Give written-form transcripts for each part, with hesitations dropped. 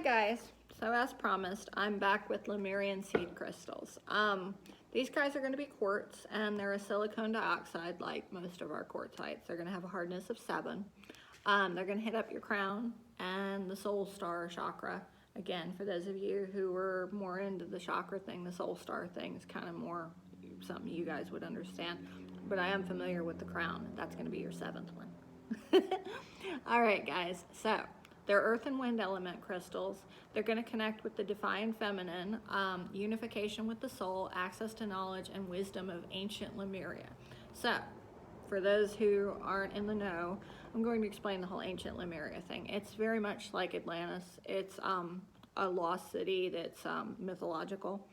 Hi guys, so as promised, I'm back with Lemurian seed crystals. These guys are going to be quartz, and they're a silicon dioxide like most of our quartzites. They're going to have a hardness of 7. They're going to hit up your crown and the soul star chakra. Again, for those of you who are more into the chakra thing, the soul star thing is kind of more something you guys would understand. But I am familiar with the crown. That's going to be your 7th one. All right, guys, so they're earth and wind element crystals. They're going to connect with the divine feminine, unification with the soul, access to knowledge and wisdom of ancient Lemuria. So, for those who aren't in the know, I'm going to explain the whole ancient Lemuria thing. It's very much like Atlantis. It's a lost city that's mythological.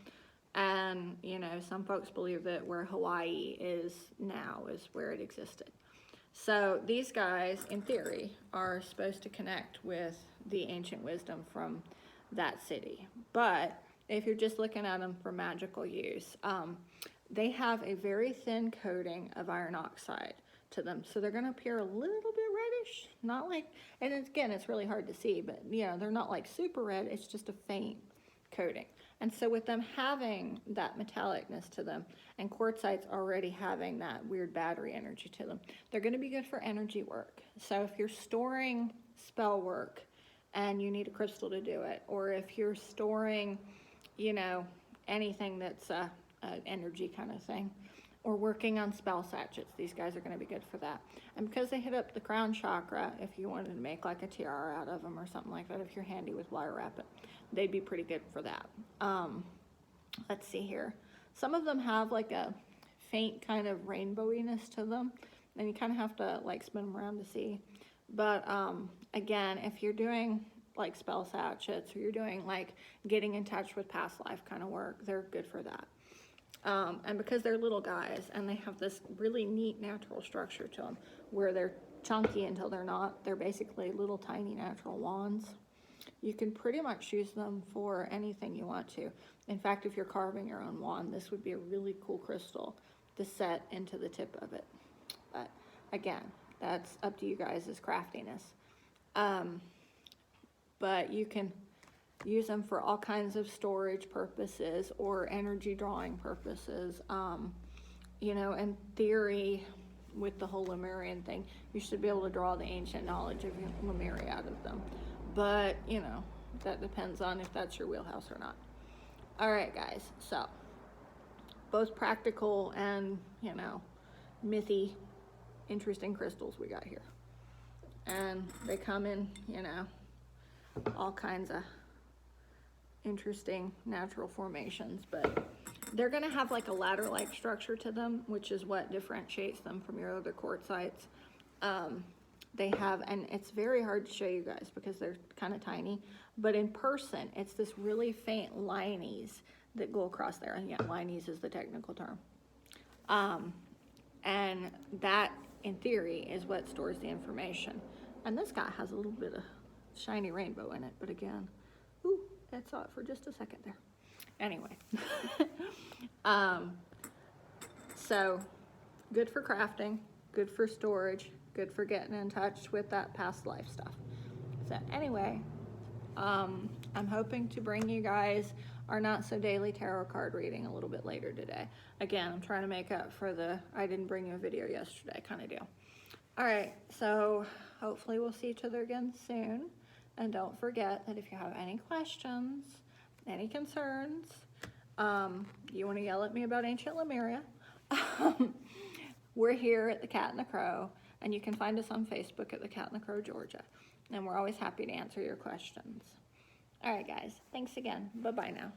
And, you know, some folks believe that where Hawaii is now is where it existed. So these guys, in theory, are supposed to connect with the ancient wisdom from that city. But if you're just looking at them for magical use, they have a very thin coating of iron oxide to them. So they're going to appear a little bit reddish, not like, and again, it's really hard to see, but you know, they're not like super red, it's just a faint coating. And so with them having that metallicness to them, and quartzites already having that weird battery energy to them, they're going to be good for energy work. So if you're storing spell work and you need a crystal to do it, or if you're storing, you know, anything that's a energy kind of thing, or working on spell sachets, these guys are going to be good for that. And because they hit up the crown chakra, if you wanted to make like a tiara out of them or something like that, if you're handy with wire wrapping, they'd be pretty good for that. Let's see here. Some of them have like a faint kind of rainbowiness to them, and you kind of have to like spin them around to see. But again, if you're doing like spell sachets, or you're doing like getting in touch with past life kind of work, they're good for that. And because they're little guys and they have this really neat natural structure to them where they're chunky until they're not, they're basically little tiny natural wands. You can pretty much use them for anything you want to. In fact, if you're carving your own wand, this would be a really cool crystal to set into the tip of it. But again, that's up to you guys' craftiness. But you can use them for all kinds of storage purposes or energy drawing purposes. You know, in theory, with the whole Lemurian thing, you should be able to draw the ancient knowledge of Lemuria out of them. But, you know, that depends on if that's your wheelhouse or not. All right, guys, so both practical and, you know, mythy, interesting crystals we got here. And they come in, you know, all kinds of interesting natural formations, but they're going to have like a ladder-like structure to them, which is what differentiates them from your other quartzites. They have, and it's very hard to show you guys because they're kind of tiny, but in person, it's this really faint lines that go across there. And yeah, lines is the technical term. And that, in theory, is what stores the information. And this guy has a little bit of shiny rainbow in it, but again, ooh, I saw it for just a second there. Anyway, so good for crafting, good for storage, good for getting in touch with that past life stuff. So anyway, I'm hoping to bring you guys our not so daily tarot card reading a little bit later today. Again, I'm trying to make up for the I didn't bring you a video yesterday kind of deal. All right, so hopefully we'll see each other again soon. And don't forget that if you have any questions, any concerns, you want to yell at me about ancient Lemuria, we're here at the Cat and the Crow, and you can find us on Facebook at the Cat and the Crow, Georgia. And we're always happy to answer your questions. All right, guys. Thanks again. Bye-bye now.